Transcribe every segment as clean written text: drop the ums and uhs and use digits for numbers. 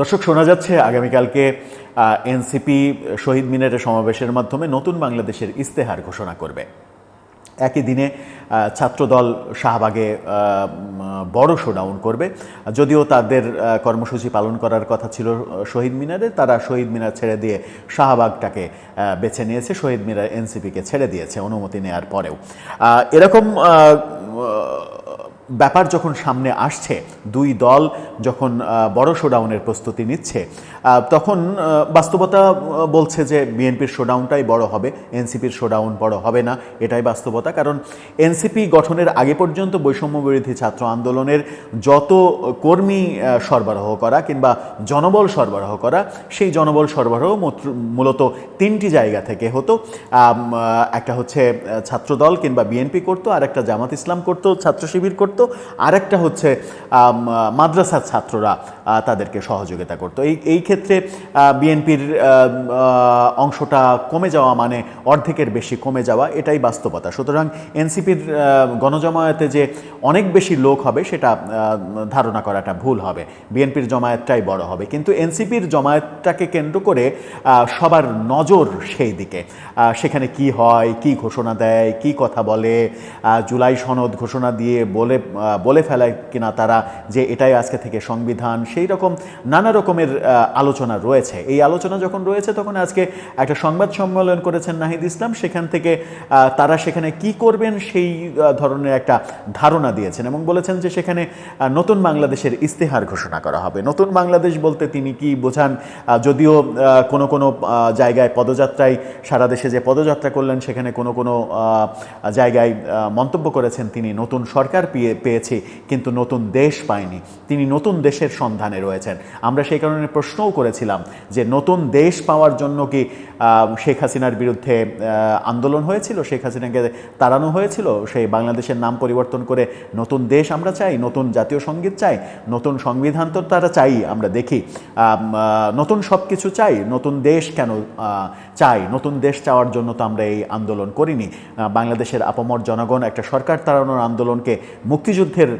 দর্শক, শোনা যাচ্ছে আগামীকালকে এনসিপি শহীদ মিনারের সমাবেশের মাধ্যমে নতুন বাংলাদেশের ইস্তেহার ঘোষণা করবে। একই দিনে ছাত্রদল শাহবাগে বড় শোডাউন করবে। যদিও তাদের কর্মসূচি পালন করার কথা ছিল শহীদ মিনারে, তারা শহীদ মিনার ছেড়ে দিয়ে শাহবাগটাকে বেছে নিয়েছে, শহীদ মিনার এনসিপিকে ছেড়ে দিয়েছে অনুমতি নেওয়ার পরেও। এরকম ব্যাপার যখন সামনে আসছে, দুই দল যখন বড় শোডাউনের প্রস্তুতি নিচ্ছে, তখন বাস্তবতা বলছে যে বিএনপির শোডাউনটাই বড় হবে, এনসিপির শোডাউন বড় হবে না, এটাই বাস্তবতা। কারণ এনসিপি গঠনের আগে পর্যন্ত বৈষম্য বিরোধী ছাত্র আন্দোলনের যত কর্মী সরবরাহ করা কিংবা জনবল সরবরাহ করা, সেই জনবল সরবরাহ মূলত তিনটি জায়গা থেকে হতো। একটা হচ্ছে ছাত্রদল কিংবা বিএনপি করতো, আর একটা জামাত ইসলাম করতো, ছাত্র শিবির করতো, আর একটা হচ্ছে মাদ্রাসার ছাত্ররা তাদেরকে সহযোগিতা করতো। এই ক্ষেত্রে বিএনপির অংশটা কমে যাওয়া মানে অর্ধেকের বেশি কমে যাওয়া, এটাই বাস্তবতা। সুতরাং এনসিপির গণজমায়েতে যে অনেক বেশি লোক হবে সেটা ধারণা করাটা ভুল হবে, বিএনপির জমায়েতটাই বড় হবে। কিন্তু এনসিপির জমায়েতটাকে কেন্দ্র করে সবার নজর সেই দিকে, সেখানে কি হয়, কি ঘোষণা দেয়, কি কথা বলে, জুলাই সনদ ঘোষণা দিয়ে বলে ফেলায় কিনা তারা যে এটাই আজকে থেকে সংবিধান, সেই রকম নানা রকমের আলোচনা রয়েছে। এই আলোচনা যখন রয়েছে তখন আজকে একটা সংবাদ সম্মেলন করেছেন নাহিদ ইসলাম, সেখান থেকে তারা সেখানে কি করবেন সেই ধরনের একটা ধারণা দিয়েছেন এবং বলেছেন যে সেখানে নতুন বাংলাদেশের ইস্তেহার ঘোষণা করা হবে। নতুন বাংলাদেশ বলতে তিনি কি বোঝান, যদিও কোনো কোনো জায়গায় পদযাত্রায়, সারা দেশে যে পদযাত্রা করলেন সেখানে কোনো কোনো জায়গায় মন্তব্য করেছেন তিনি নতুন সরকার পেয়েছি কিন্তু নতুন দেশ পায়নি, তিনি নতুন দেশের সন্ধানে রয়েছেন। আমরা সেই কারণে প্রশ্নও করেছিলাম যে নতুন দেশ পাওয়ার জন্য কি শেখ হাসিনার বিরুদ্ধে আন্দোলন হয়েছিল, শেখ হাসিনাকে তাড়ানো হয়েছিল, সেই বাংলাদেশের নাম পরিবর্তন করে নতুন দেশ আমরা চাই, নতুন জাতীয় সঙ্গীত চাই, নতুন সংবিধান তো তারা চাই, আমরা দেখি নতুন সব কিছু চাই, নতুন দেশ কেন চাই? নতুন দেশ চাওয়ার জন্য তো আমরা এই আন্দোলন করিনি। বাংলাদেশের আপামর জনগণ একটা সরকার তাড়ানোর আন্দোলনকে মুক্তিযুদ্ধের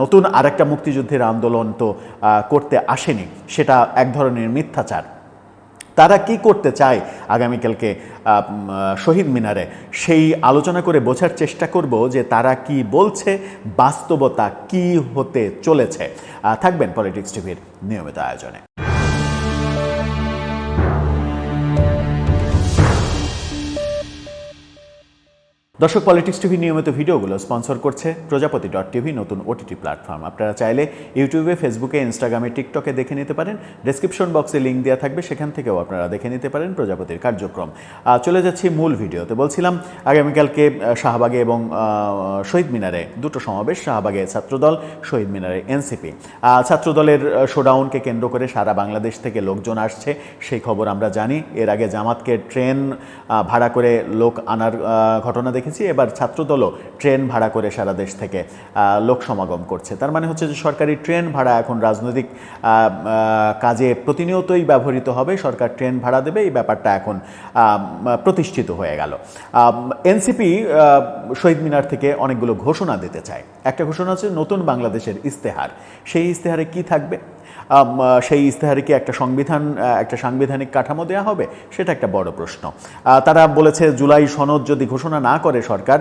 নতুন আরেকটা মুক্তিযুদ্ধের আন্দোলন তো করতে আসেনি, সেটা এক ধরনের মিথ্যাচার। তারা কি করতে চায় আগামীকালকে শহীদ মিনারে, সেই আলোচনা করে বোঝার চেষ্টা করব যে তারা কি বলছে, বাস্তবতা কি হতে চলেছে। থাকবেন পলিটিক্স টিভির নিয়মিত আয়োজনে। দর্শক, পলিটিক্স টিভি নিয়মিত ভিডিওগুলো স্পন্সর করছে প্রজাপতি.টিভি, নতুন ওটিটি প্ল্যাটফর্ম। আপনারা চাইলে ইউটিউবে, ফেসবুকে, ইনস্টাগ্রামে, টিকটকে দেখে নিতে পারেন। ডেসক্রিপশন বক্সে লিঙ্ক দেওয়া থাকবে, সেখান থেকেও আপনারা দেখে নিতে পারেন প্রজাপতির কার্যক্রম। চলে যাচ্ছি মূল ভিডিওতে। বলছিলাম আগামীকালকে শাহবাগে এবং শহীদ মিনারে দুটো সমাবেশ, শাহবাগে ছাত্রদল, শহীদ মিনারে এনসিপি। ছাত্রদলের শোডাউনকে কেন্দ্র করে সারা বাংলাদেশ থেকে লোকজন আসছে, সেই খবর আমরা জানি। এর আগে জামাতকে ট্রেন ভাড়া করে লোক আনার ঘটনা দেখেছি, এবার ছাত্রদলও ট্রেন ভাড়া করে সারা দেশ থেকে লোক সমাগম করছে। তার মানে হচ্ছে যে সরকারি ট্রেন ভাড়া এখন রাজনৈতিক কাজে প্রতিনিয়তই ব্যবহৃত হবে, সরকার ট্রেন ভাড়া দেবে, এই ব্যাপারটা এখন প্রতিষ্ঠিত হয়ে গেল। এনসিপি শহীদ মিনার থেকে অনেকগুলো ঘোষণা দিতে চায়। একটা ঘোষণা হচ্ছে নতুন বাংলাদেশের ইস্তেহার। সেই ইস্তেহারে কি থাকবে? সেই ইস্তেহারে কি একটা সাংবিধানিক কাঠামো দেওয়া হবে? সেটা একটা বড় প্রশ্ন। তারা বলেছে জুলাই সনদ যদি ঘোষণা না করে সরকার,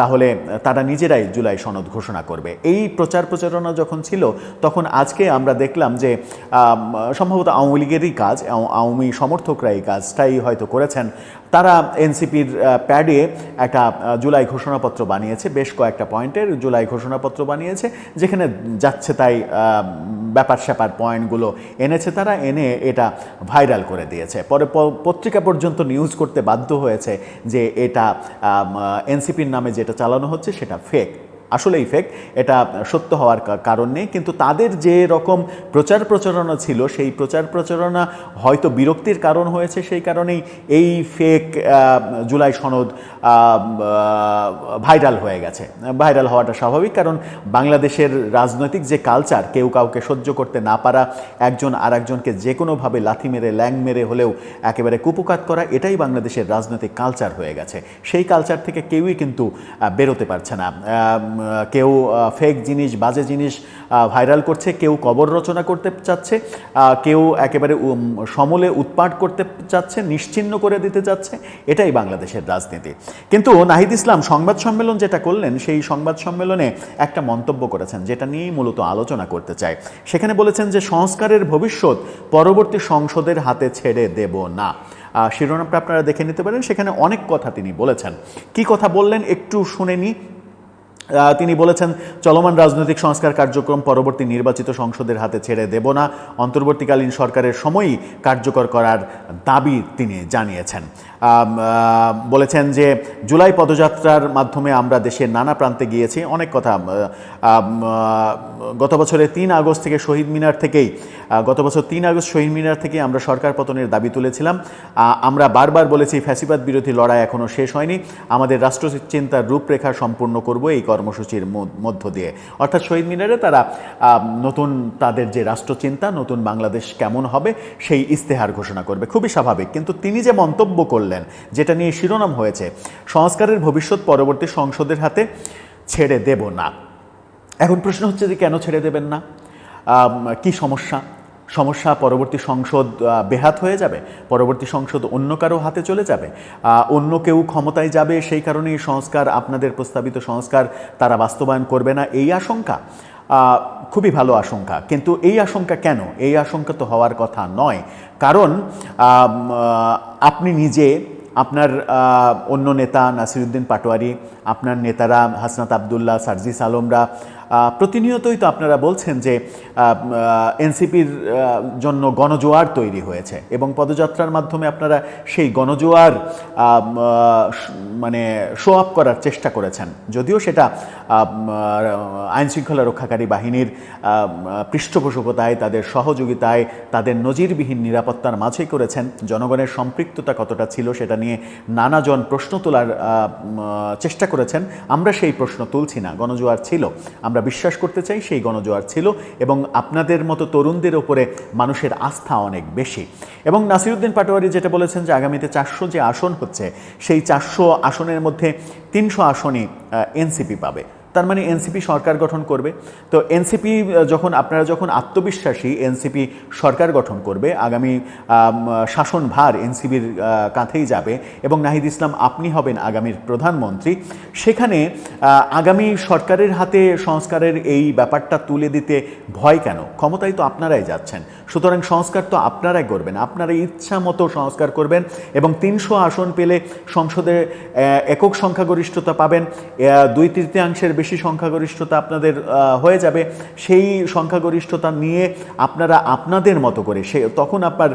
তাহলে তারা নিজেরাই জুলাই সনদ ঘোষণা করবে। এই প্রচারণা যখন ছিল তখন আজকে আমরা দেখলাম যে সম্ভবত আওয়ামী লীগেরই কাজ, আওয়ামী সমর্থকরা এই কাজটাই হয়তো করেছেন। তারা এনসিপির প্যাডে একটা জুলাই ঘোষণাপত্র বানিয়েছে, বেশ কয়েকটা পয়েন্টের জুলাই ঘোষণাপত্র বানিয়েছে, যেখানে যাচ্ছে তাই ব্যাপার স্যাপার পয়েন্টগুলো এনেছে, তারা এনে এটা ভাইরাল করে দিয়েছে। পরে পত্রিকা পর্যন্ত নিউজ করতে বাধ্য হয়েছে যে এটা এনসিপির নামে যেটা চালানো হচ্ছে সেটা ফেক। আসলেই ফেক, এটা সত্য হওয়ার কারণ নেই। কিন্তু তাদের যে রকম প্রচারণা ছিল, সেই প্রচারণা হয়তো বিরক্তির কারণ হয়েছে, সেই কারণেই এই ফেক জুলাই সনদ ভাইরাল হয়ে গেছে। ভাইরাল হওয়াটা স্বাভাবিক, কারণ বাংলাদেশের রাজনৈতিক যে কালচার, কেউ কাউকে সহ্য করতে না পারা, একজন আর একজনকে যে কোনোভাবে লাথি মেরে, ল্যাং মেরে হলেও একেবারে কুপকাত করা, এটাই বাংলাদেশের রাজনৈতিক কালচার হয়ে গেছে। সেই কালচার থেকে কেউই কিন্তু বেরোতে পারছে না। কেউ ফেক জিনিস, বাজে জিনিস ভাইরাল করছে, কেউ কবর রচনা করতে চাচ্ছে, কেউ একেবারে সমলে উৎপাট করতে চাচ্ছে, নিশ্চিহ্ন করে দিতে চাচ্ছে। এটাই বাংলাদেশের রাজনীতি। কিন্তু নাহিদ ইসলাম সংবাদ সম্মেলন যেটা করলেন, সেই সংবাদ সম্মেলনে একটা মন্তব্য করেছেন যেটা নিয়েই মূলত আলোচনা করতে চাই। সেখানে বলেছেন যে সংস্কারের ভবিষ্যৎ পরবর্তী সংসদের হাতে ছেড়ে দেব না। শিরোনামটা আপনারা দেখে নিতে পারেন, সেখানে অনেক কথা তিনি বলেছেন। কি কথা বললেন একটু শুনে নিই। তিনি বলেছেন, চলমান রাজনৈতিক সংস্কার কার্যক্রম পরবর্তী নির্বাচিত সংসদের হাতে ছেড়ে দেব না, অন্তর্বর্তীকালীন সরকারের সময়ই কার্যকর করার দাবি তিনি জানিয়েছেন। বলেছেন যে জুলাই পদযাত্রার মাধ্যমে আমরা দেশের নানা প্রান্তে গিয়েছি, অনেক কথা। গত বছরের 3 আগস্ট থেকে শহীদ মিনার থেকেই আমরা সরকার পতনের দাবি তুলেছিলাম। আমরা বারবার বলেছি ফ্যাসিবাদ বিরোধী লড়াই এখনও শেষ হয়নি, আমাদের রাষ্ট্রচিন্তার রূপরেখা সম্পূর্ণ করব এই কর্মসূচির মধ্য দিয়ে। অর্থাৎ শহীদ মিনারে তারা নতুন তাদের যে রাষ্ট্রচিন্তা, নতুন বাংলাদেশ কেমন হবে সেই ইস্তেহার ঘোষণা করবে, খুবই স্বাভাবিক। কিন্তু তিনি যে মন্তব্য করলেন, যেটা নিয়ে শিরোনাম হয়েছে, সংস্কারের ভবিষ্যৎ পরবর্তী সংসদের হাতে ছেড়ে দেব না। এখন প্রশ্ন হচ্ছে যে কেন ছেড়ে দেবেন না? কি সমস্যা? পরবর্তী সংসদ বেহাত হয়ে যাবে, পরবর্তী সংসদ অন্য কারো হাতে চলে যাবে, অন্য কেউ ক্ষমতায় যাবে, সেই কারণেই সংস্কার, আপনাদের প্রস্তাবিত সংস্কার তারা বাস্তবায়ন করবে না, এই আশঙ্কা? খুবই ভালো আশঙ্কা, কিন্তু এই আশঙ্কা কেন? এই আশঙ্কা তো হওয়ার কথা নয়। কারণ আপনি নিজে, আপনার অন্য নেতা নাসিরউদ্দিন পাটোয়ারি, আপনার নেতারা হাসনাত আবদুল্লাহ, সার্জিস আলমরা প্রতিনিয়তই তো আপনারা বলছেন যে এনসিপির জন্য গণজোয়ার তৈরি হয়েছে, এবং পদযাত্রার মাধ্যমে আপনারা সেই গণজোয়ার মানে শো আপ করার চেষ্টা করেছেন। যদিও সেটা আইনশৃঙ্খলা রক্ষাকারী বাহিনীর পৃষ্ঠপোষকতায়, তাদের সহযোগিতায়, তাদের নজিরবিহীন নিরাপত্তার মাঝেই করেছেন। জনগণের সম্পৃক্ততা কতটা ছিল সেটা নিয়ে নানাজন প্রশ্ন তোলার চেষ্টা করেছেন। আমরা সেই প্রশ্ন তুলছি না, গণজোয়ার ছিল, আমরা বিশ্বাস করতে চাই সেই গণজোয়ার ছিল, এবং আপনাদের মতো তরুণদের ওপরে মানুষের আস্থা অনেক বেশি। এবং নাসিরউদ্দিন পাটোয়ারি যেটা বলেছেন যে আগামীতে 400 যে আসন হচ্ছে, সেই 400 আসনের মধ্যে 300 আসনই এনসিপি পাবে। তার মানে এনসিপি সরকার গঠন করবে। তো এনসিপি আপনারা যখন আত্মবিশ্বাসী এনসিপি সরকার গঠন করবে, আগামী শাসনভার এনসিপির কাঁধেই যাবে, এবং নাহিদ ইসলাম আপনি হবেন আগামীর প্রধানমন্ত্রী, সেখানে আগামী সরকারের হাতে সংস্কারের এই ব্যাপারটা তুলে দিতে ভয় কেন? ক্ষমতায় তো আপনারাই যাচ্ছেন, সুতরাং সংস্কার তো আপনারাই করবেন, আপনারা ইচ্ছা মতো সংস্কার করবেন, এবং 300 আসন পেলে সংসদে একক সংখ্যাগরিষ্ঠতা পাবেন, 2/3 বেশি সংখ্যাগরিষ্ঠতা আপনাদের হয়ে যাবে। সেই সংখ্যাগরিষ্ঠতা নিয়ে আপনারা আপনাদের মতো করে তখন আপনার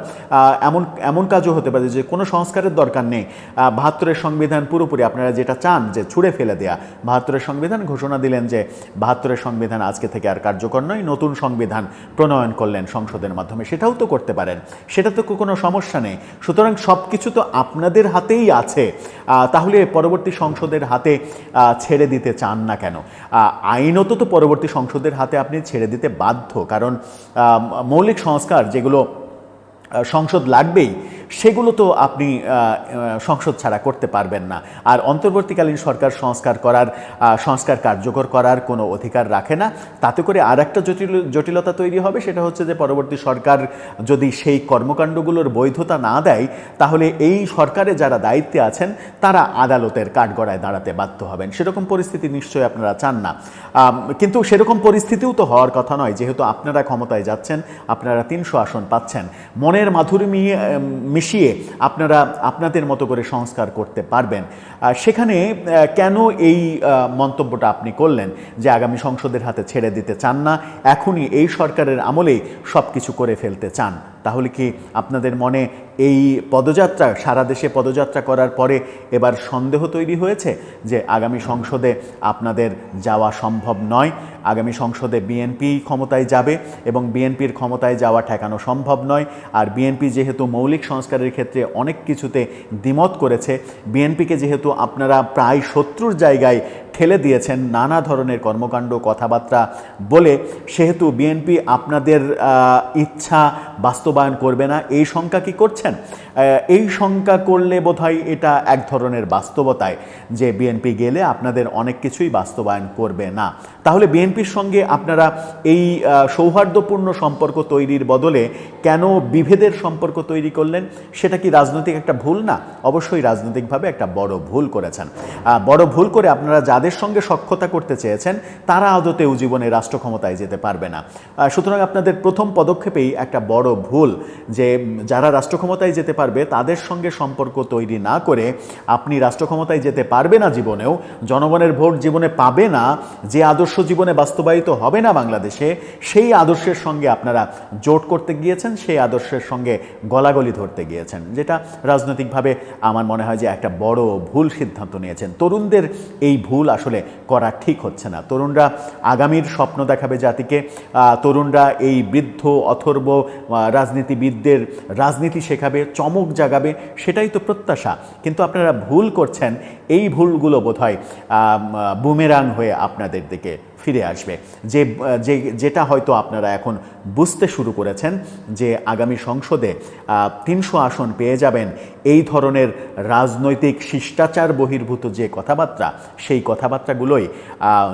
এমন কাজও হতে পারে যে কোনো সংস্কারের দরকার নেই। 72-এর সংবিধান পুরোপুরি আপনারা যেটা চান যে ছুঁড়ে ফেলে দেয়া, 72-এর সংবিধান ঘোষণা দিলেন যে 72-এর সংবিধান আজকে থেকে আর কার্যকর নয়, নতুন সংবিধান প্রণয়ন করলেন সংসদের মাধ্যমে, সেটাও তো করতে পারেন, সেটা তো কোনো সমস্যা নেই। সুতরাং সব কিছু তো আপনাদের হাতেই আছে, তাহলে পরবর্তী সংসদের হাতে ছেড়ে দিতে চান না কেন? আইনত তো পরবর্তী সংসদের হাতে আপনি ছেড়ে দিতে বাধ্য, কারণ মৌলিক সংস্কার যেগুলো সংসদ লাগবেই, সেগুলো তো আপনি সংসদ ছাড়া করতে পারবেন না। আর অন্তর্বর্তীকালীন সরকার সংস্কার কার্যকর করার কোনো অধিকার রাখে না। তাতে করে আর একটা জটিলতা তৈরি হবে, সেটা হচ্ছে যে পরবর্তী সরকার যদি সেই কর্মকাণ্ডগুলোর বৈধতা না দেয়, তাহলে এই সরকারে যারা দায়িত্বে আছেন তারা আদালতের কাঠগড়ায় দাঁড়াতে বাধ্য হবেন। সেরকম পরিস্থিতি নিশ্চয়ই আপনারা চান না, কিন্তু সেরকম পরিস্থিতিও তো হওয়ার কথা নয়, যেহেতু আপনারা ক্ষমতায় যাচ্ছেন, আপনারা 300 আসন পাচ্ছেন, মনের মাধুরী মিশিয়ে আপনারা আপনাদের মতো করে সংস্কার করতে পারবেন। সেখানে কেন এই মন্তব্যটা আপনি করলেন যে আগামী সংসদের হাতে ছেড়ে দিতে চান না, এখনই এই সরকারের আমলেই সব কিছু করে ফেলতে চান? তাহলে কি আপনাদের মনে এই পদযাত্রা, সারা দেশে পদযাত্রা করার পরে এবার সন্দেহ তৈরি হয়েছে যে আগামী সংসদে আপনাদের যাওয়া সম্ভব নয়? আগামী সংসদে বিএনপি ক্ষমতায় যাবে, এবং বিএনপির ক্ষমতায় যাওয়া ঠেকানো সম্ভব নয়। আর বিএনপি যেহেতু মৌলিক সংস্কারের ক্ষেত্রে অনেক কিছুতে দ্বিমত করেছে, বিএনপিকে যেহেতু আপনারা প্রায় শত্রুর জায়গায় ঠেলে দিয়েছেন নানা ধরনের কর্মকাণ্ড কথাবার্তা বলে, সেহেতু বিএনপি আপনাদের ইচ্ছা বাস্তবায়ন করবে না এই শঙ্কা কি করছেন? এই শঙ্কা করলে বোধহয় এটা এক ধরনের বাস্তবতায় যে বিএনপি গেলে আপনাদের অনেক কিছুই বাস্তবায়ন করবে না। তাহলে বিএনপির সঙ্গে আপনারা এই সৌহার্দ্যপূর্ণ সম্পর্ক তৈরির বদলে কেন বিভেদের সম্পর্ক তৈরি করলেন? সেটা কি রাজনৈতিক একটা ভুল না? অবশ্যই রাজনৈতিকভাবে একটা বড় ভুল করেছেন। বড় ভুল করে আপনারা যাদের সঙ্গে সখ্যতা করতে চেয়েছেন তারা আদতেও জীবনে রাষ্ট্র ক্ষমতায় যেতে পারবে না। সুতরাং আপনাদের প্রথম পদক্ষেপেই একটা বড় ভুল যে যারা রাষ্ট্র ক্ষমতায় যেতে পারবে তাদের সঙ্গে সম্পর্ক তৈরি না করে আপনি রাষ্ট্র ক্ষমতায় যেতে পারবে না, জীবনেও জনগণের ভোট জীবনে পাবে না, যে আদর্শ জীবনে বাস্তবায়িত হবে না বাংলাদেশে, সেই আদর্শের সঙ্গে আপনারা জোট করতে গিয়েছেন, সেই আদর্শের সঙ্গে গলাগলি ধরতে গিয়েছেন, যেটা রাজনৈতিকভাবে আমার মনে হয় যে একটা বড় ভুল সিদ্ধান্ত নিয়েছেন। তরুণদের এই ভুল আসলে করা ঠিক হচ্ছে না। তরুণরা আগামীর স্বপ্ন দেখাবে জাতিকে, তরুণরা এই বৃদ্ধ অথর্ব রাজনীতিবিদদের রাজনীতি শেখাবে, চমক জাগাবে, সেটাই তো প্রত্যাশা। কিন্তু আপনারা ভুল করছেন, এই ভুলগুলো বোধহয় বুমেরাং হয়ে আপনাদের দিকে ফিরে আসবে। যেটা হয়তো আপনারা এখন বুঝতে শুরু করেছেন যে আগামী সংসদে ৩০০ আসন পেয়ে যাবেন, এই ধরনের রাজনৈতিক শিষ্টাচার বহির্ভূত যে কথাবার্তা, সেই কথাবার্তাগুলোই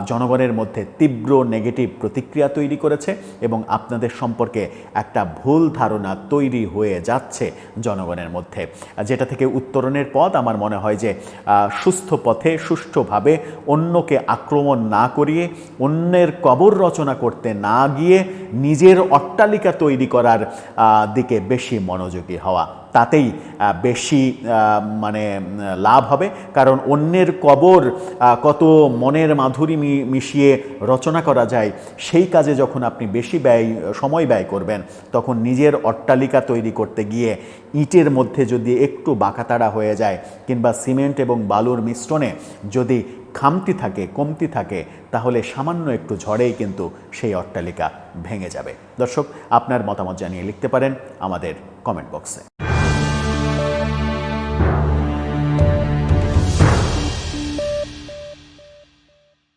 জনগণের মধ্যে তীব্র নেগেটিভ প্রতিক্রিয়া তৈরি করেছে এবং আপনাদের সম্পর্কে একটা ভুল ধারণা তৈরি হয়ে যাচ্ছে জনগণের মধ্যে, যেটা থেকে উত্তরণের পথ আমার মনে হয় যে সুস্থ পথে সুষ্ঠুভাবে অন্যকে আক্রমণ না করিয়ে, অন্যের কবর রচনা করতে না গিয়ে নিজের অট্টালিকা তৈরি করার দিকে বেশি মনোযোগী হওয়া, তাতেই বেশি লাভ হবে। কারণ অন্যের কবর কত মনের মাধুরী মিশিয়ে রচনা করা যায়, সেই কাজে যখন আপনি বেশি সময় ব্যয় করবেন, তখন নিজের অট্টালিকা তৈরি করতে গিয়ে ইটের মধ্যে যদি একটু বাঁকাতাড়া হয়ে যায় কিংবা সিমেন্ট এবং বালুর মিশ্রণে যদি কমতি থাকে, তাহলে সামান্য একটু ঝড়েই কিন্তু সেই অট্টালিকা ভেঙে যাবে। দর্শক, আপনার মতামত জানিয়ে লিখতে পারেন আমাদের কমেন্ট বক্সে।